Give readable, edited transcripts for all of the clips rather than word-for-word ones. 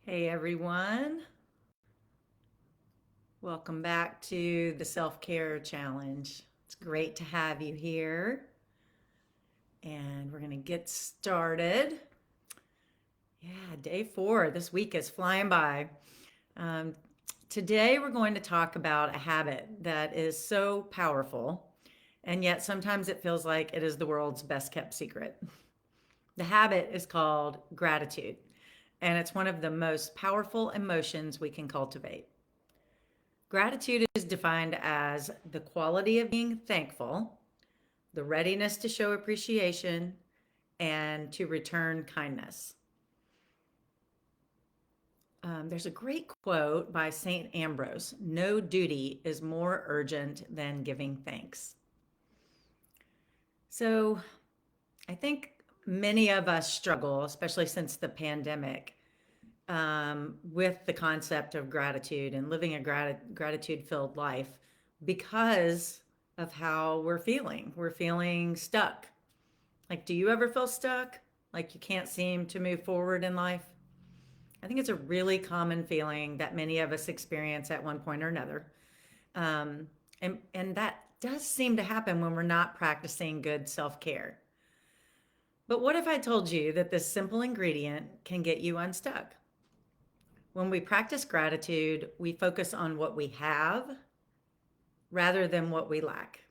Hey everyone, welcome back to the Self-Care Challenge. It's great to have you here, and we're going to get started. Yeah, day 4. This week is flying by. Um, Today we're going to talk about a habit that is so powerful, and yet sometimes it feels like it is the world's best kept secret. The habit is called gratitude, and it's one of the most powerful emotions we can cultivate. Gratitude is defined as the quality of being thankful, the readiness to show appreciation, and to return kindness. There's a great quote by St. Ambrose: "No duty is more urgent than giving thanks." So I think many of us struggle, especially since the pandemic, with the concept of gratitude and living a gratitude filled life because of how we're feeling. We're feeling stuck. Like, do you ever feel stuck? Like you can't seem to move forward in life? I think it's a really common feeling that many of us experience at one point or another. Um, and that does seem to happen when we're not practicing good self care. But what if I told you that this simple ingredient can get you unstuck? When we practice gratitude, we focus on what we have rather than what we lack.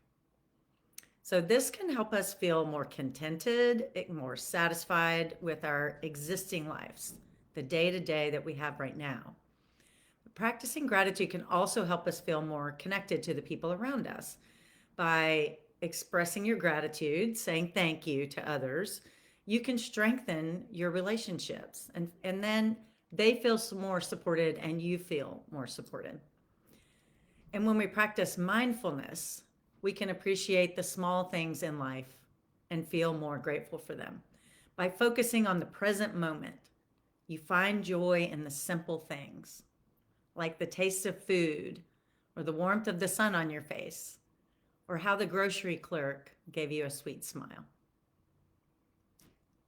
So, this can help us feel more contented, more satisfied with our existing lives, the day to day that we have right now. Practicing gratitude can also help us feel more connected to the people around us by expressing your gratitude, saying thank you to others. You can strengthen your relationships, and then they feel more supported and you feel more supported. And when we practice mindfulness, we can appreciate the small things in life and feel more grateful for them. By focusing on the present moment, you find joy in the simple things, like the taste of food, or the warmth of the sun on your face, or how the grocery clerk gave you a sweet smile.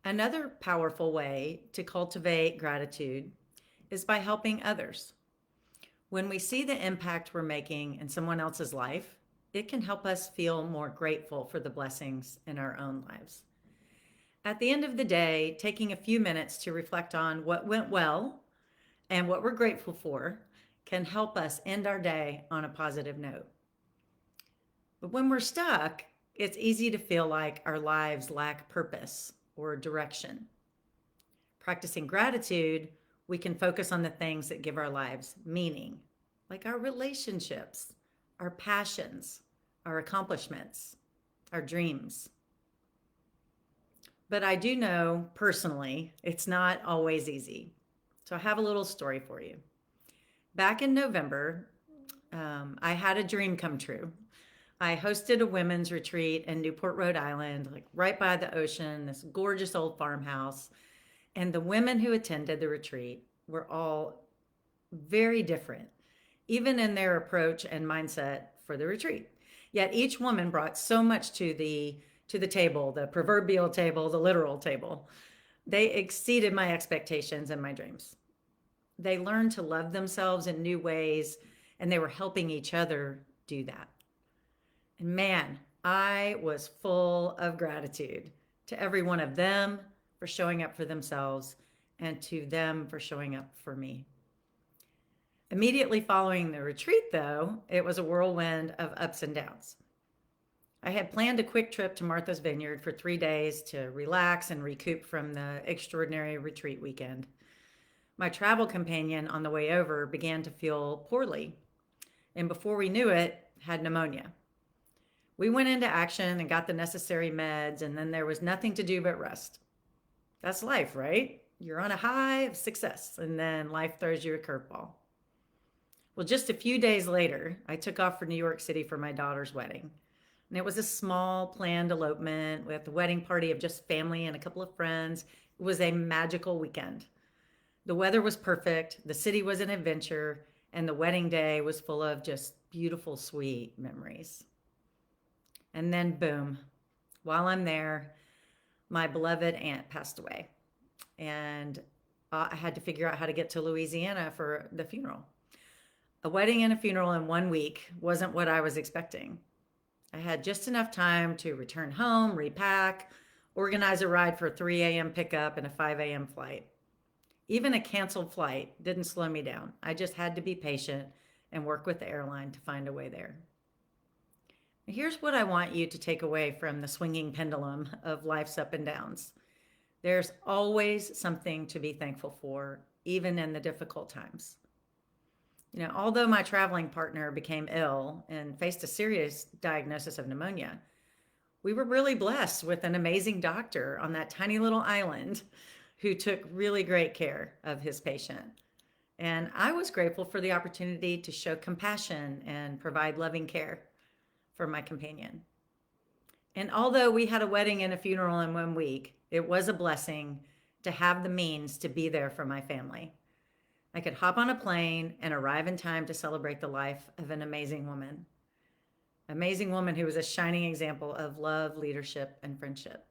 Another powerful way to cultivate gratitude is by helping others. When we see the impact we're making in someone else's life, it can help us feel more grateful for the blessings in our own lives. At the end of the day, taking a few minutes to reflect on what went well and what we're grateful for can help us end our day on a positive note. But when we're stuck, it's easy to feel like our lives lack purpose or direction. Practicing gratitude, we can focus on the things that give our lives meaning, like our relationships, our passions, our accomplishments, our dreams. But I do know personally, it's not always easy. So I have a little story for you. Back in November, I had a dream come true. I hosted a women's retreat in Newport, Rhode Island, like right by the ocean, this gorgeous old farmhouse. And the women who attended the retreat were all very different, even in their approach and mindset for the retreat. Yet each woman brought so much to the table, the proverbial table, the literal table. They exceeded my expectations and my dreams. They learned to love themselves in new ways, and they were helping each other do that. And man, I was full of gratitude to every one of them for showing up for themselves and to them for showing up for me. Immediately following the retreat, though, it was a whirlwind of ups and downs. I had planned a quick trip to Martha's Vineyard for 3 days to relax and recoup from the extraordinary retreat weekend. My travel companion on the way over began to feel poorly, and before we knew it, had pneumonia. We went into action and got the necessary meds, and then there was nothing to do but rest. That's life, right? You're on a high of success, and then life throws you a curveball. Well, just a few days later, I took off for New York City for my daughter's wedding. And it was a small planned elopement with a wedding party of just family and a couple of friends. It was a magical weekend. The weather was perfect, the city was an adventure, and the wedding day was full of just beautiful, sweet memories. And then, boom, while I'm there, my beloved aunt passed away. And I had to figure out how to get to Louisiana for the funeral. A wedding and a funeral in 1 week wasn't what I was expecting. I had just enough time to return home, repack, organize a ride for a 3 a.m. pickup and a 5 a.m. flight. Even a canceled flight didn't slow me down. I just had to be patient and work with the airline to find a way there. Here's what I want you to take away from the swinging pendulum of life's up and downs. There's always something to be thankful for, even in the difficult times. Although my traveling partner became ill and faced a serious diagnosis of pneumonia, we were really blessed with an amazing doctor on that tiny little island who took really great care of his patient. And I was grateful for the opportunity to show compassion and provide loving care for my companion. And although we had a wedding and a funeral in 1 week, it was a blessing to have the means to be there for my family. I could hop on a plane and arrive in time to celebrate the life of an amazing woman. Amazing woman who was a shining example of love, leadership, and friendship.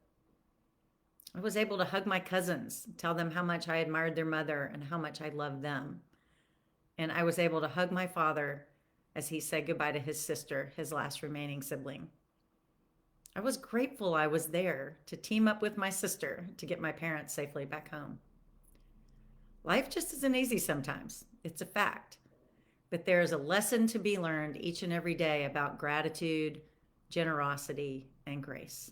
I was able to hug my cousins, tell them how much I admired their mother and how much I loved them. And I was able to hug my father as he said goodbye to his sister, his last remaining sibling. I was grateful I was there to team up with my sister to get my parents safely back home. Life just isn't easy sometimes. It's a fact. But there is a lesson to be learned each and every day about gratitude, generosity, and grace.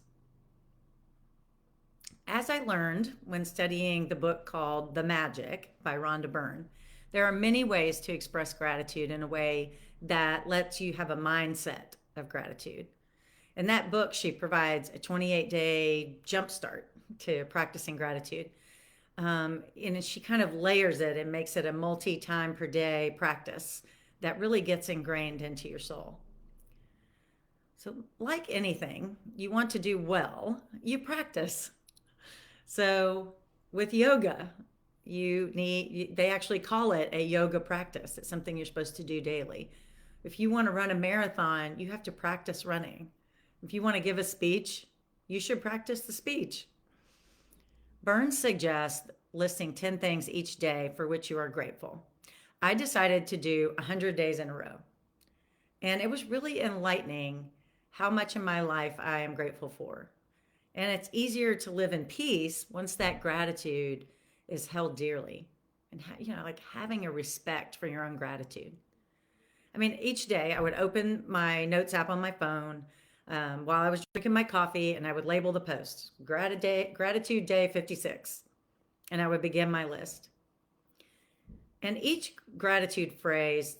As I learned when studying the book called The Magic by Rhonda Byrne, there are many ways to express gratitude in a way that lets you have a mindset of gratitude. In that book, she provides a 28-day jumpstart to practicing gratitude. And she kind of layers it and makes it a multi-time per day practice that really gets ingrained into your soul. So like anything, you want to do well, you practice. So with yoga, they actually call it a yoga practice. It's something you're supposed to do daily. If you want to run a marathon, you have to practice running. If you want to give a speech, you should practice the speech. Burns suggests listing 10 things each day for which you are grateful. I decided to do 100 days in a row. And it was really enlightening how much in my life I am grateful for. And it's easier to live in peace once that gratitude is held dearly. And, like having a respect for your own gratitude. I mean, each day I would open my notes app on my phone while I was drinking my coffee, and I would label the post, Gratitude Day 56, and I would begin my list. And each gratitude phrase,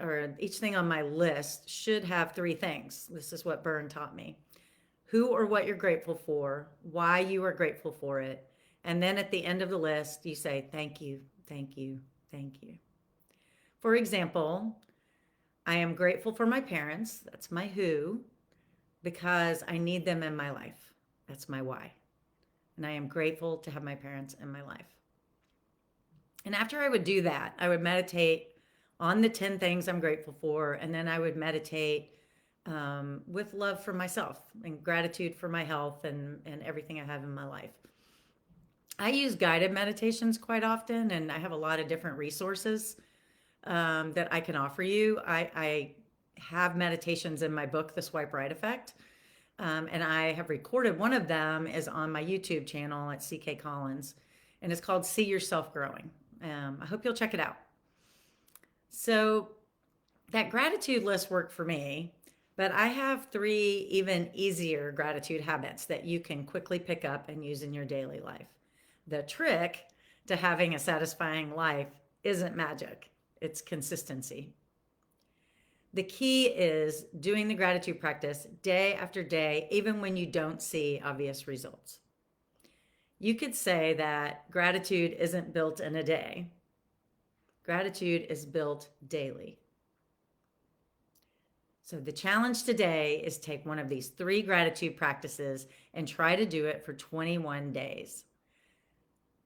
or each thing on my list should have 3 things. This is what Byrne taught me. Who or what you're grateful for, why you are grateful for it, and then at the end of the list, you say, thank you, thank you, thank you. For example, I am grateful for my parents, that's my who, because I need them in my life. That's my why. And I am grateful to have my parents in my life. And after I would do that, I would meditate on the 10 things I'm grateful for. And then I would meditate with love for myself and gratitude for my health and everything I have in my life. I use guided meditations quite often, and I have a lot of different resources that I can offer you. I have meditations in my book, The Swipe Right Effect. And I have recorded one of them is on my YouTube channel at CK Collins, and it's called See Yourself Growing. I hope you'll check it out. So that gratitude list worked for me, but I have 3 even easier gratitude habits that you can quickly pick up and use in your daily life. The trick to having a satisfying life isn't magic, it's consistency. The key is doing the gratitude practice day after day, even when you don't see obvious results. You could say that gratitude isn't built in a day. Gratitude is built daily. So the challenge today is take one of these 3 gratitude practices and try to do it for 21 days.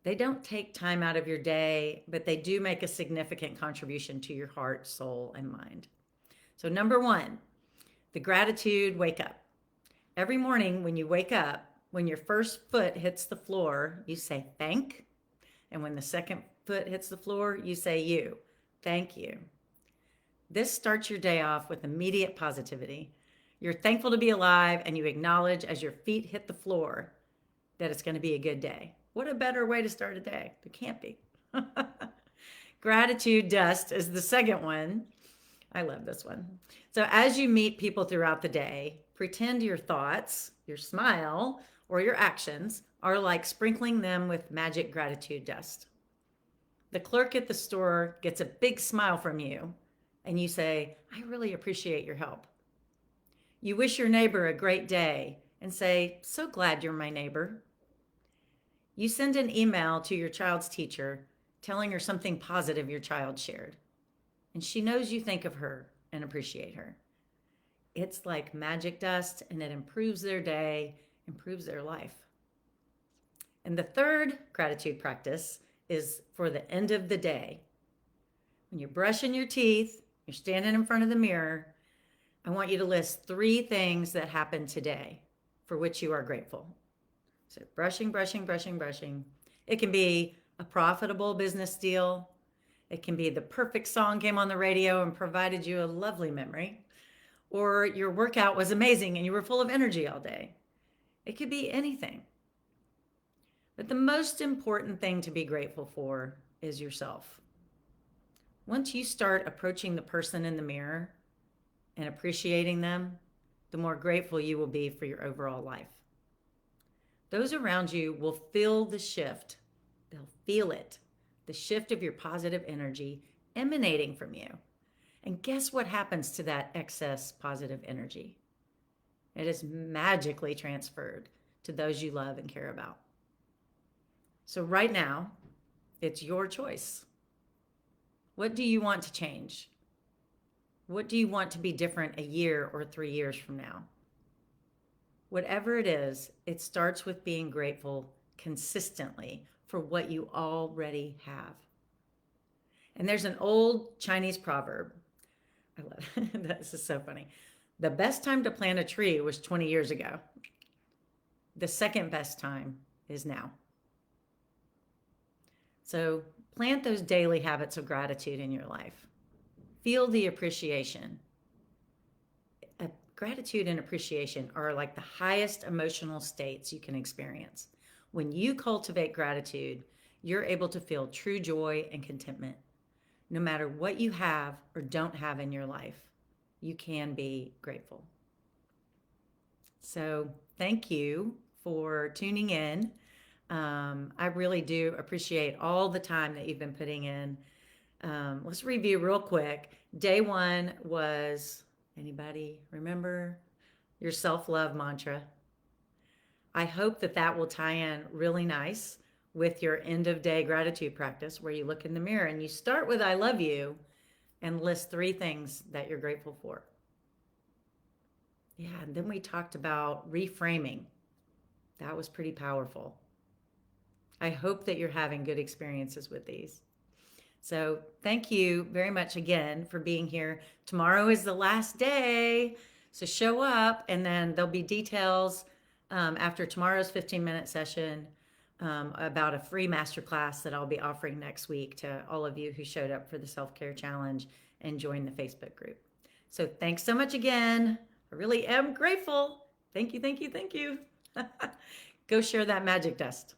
They don't take time out of your day, but they do make a significant contribution to your heart, soul, and mind. So number 1, the gratitude wake up. Every morning when you wake up, when your first foot hits the floor, you say thank, And when the second foot hits the floor, you say you. Thank you. This starts your day off with immediate positivity. You're thankful to be alive and you acknowledge as your feet hit the floor that it's going to be a good day. What a better way to start a day? There can't be. Gratitude dust is the second one. I love this one. So, as you meet people throughout the day, pretend your thoughts, your smile, or your actions are like sprinkling them with magic gratitude dust. The clerk at the store gets a big smile from you, and you say, I really appreciate your help. You wish your neighbor a great day and say, so glad you're my neighbor. You send an email to your child's teacher telling her something positive your child shared, and she knows you think of her and appreciate her. It's like magic dust, and it improves their day, improves their life. And the third gratitude practice is for the end of the day. When you're brushing your teeth, you're standing in front of the mirror, I want you to list 3 things that happened today for which you are grateful. So brushing, brushing, brushing, brushing. It can be a profitable business deal. It can be the perfect song came on the radio and provided you a lovely memory. Or your workout was amazing and you were full of energy all day. It could be anything. But the most important thing to be grateful for is yourself. Once you start approaching the person in the mirror and appreciating them, the more grateful you will be for your overall life. Those around you will feel the shift. They'll feel it, the shift of your positive energy emanating from you. And guess what happens to that excess positive energy? It is magically transferred to those you love and care about. So right now, it's your choice. What do you want to change? What do you want to be different a year or 3 years from now? Whatever it is, it starts with being grateful consistently for what you already have. And there's an old Chinese proverb. I love it. This is so funny. The best time to plant a tree was 20 years ago. The second best time is now. So plant those daily habits of gratitude in your life. Feel the appreciation. Gratitude and appreciation are like the highest emotional states you can experience. When you cultivate gratitude, you're able to feel true joy and contentment. No matter what you have or don't have in your life, you can be grateful. So thank you for tuning in. I really do appreciate all the time that you've been putting in. Let's review real quick. Day 1 was, anybody remember? Your self-love mantra. I hope that that will tie in really nice with your end of day gratitude practice where you look in the mirror and you start with I love you and list 3 things that you're grateful for. Yeah, and then we talked about reframing. That was pretty powerful. I hope that you're having good experiences with these. So thank you very much again for being here. Tomorrow is the last day, so show up, and then there'll be details after tomorrow's 15-minute session about a free masterclass that I'll be offering next week to all of you who showed up for the self-care challenge and joined the Facebook group. So thanks so much again. I really am grateful. Thank you, thank you, thank you. Go share that magic dust.